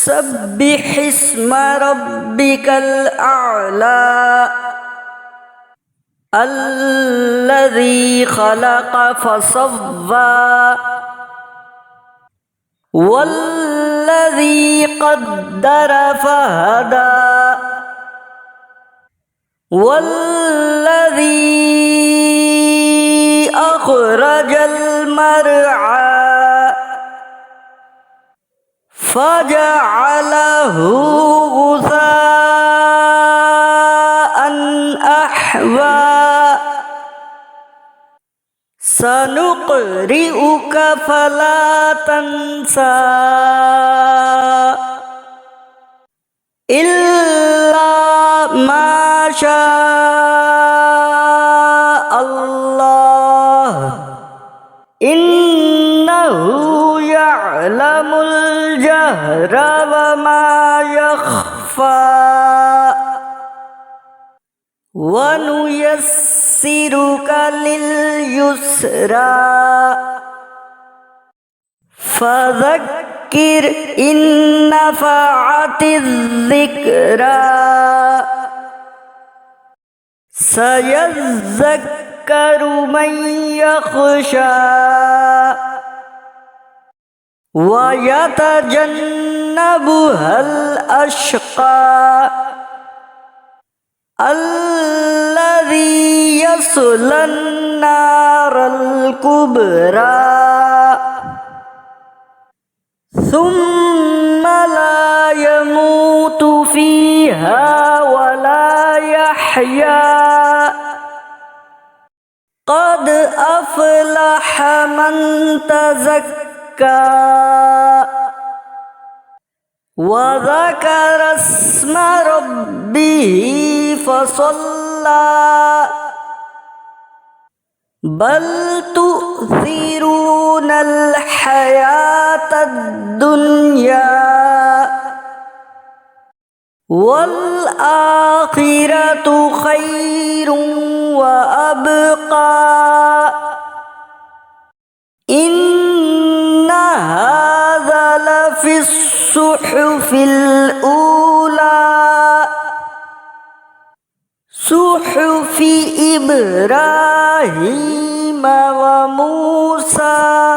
سبح اسم ربك الأعلى الذي خلق فسوى والذي قدر فهدى والذي أخرج المرعى فجعله غثاء أحوى سنقرئك فلا تنسى إلا ما شاء الله إنه يعلم الجهر وما يخفى ونيسرك لليسرى فذكر إن نفعت الذكرى سيذكر من يخشى ويتجنبها الأشقى الذي يصلى النار الكبرى ثم لا يموت فيها ولا يحيا قد أفلح من تزكى وذكر اسم ربه فصلى بل تؤثرون الحياة الدنيا والآخرة خير وأبقى إن هذا لفي الصحف الأولى صحف إبراهيم وموسى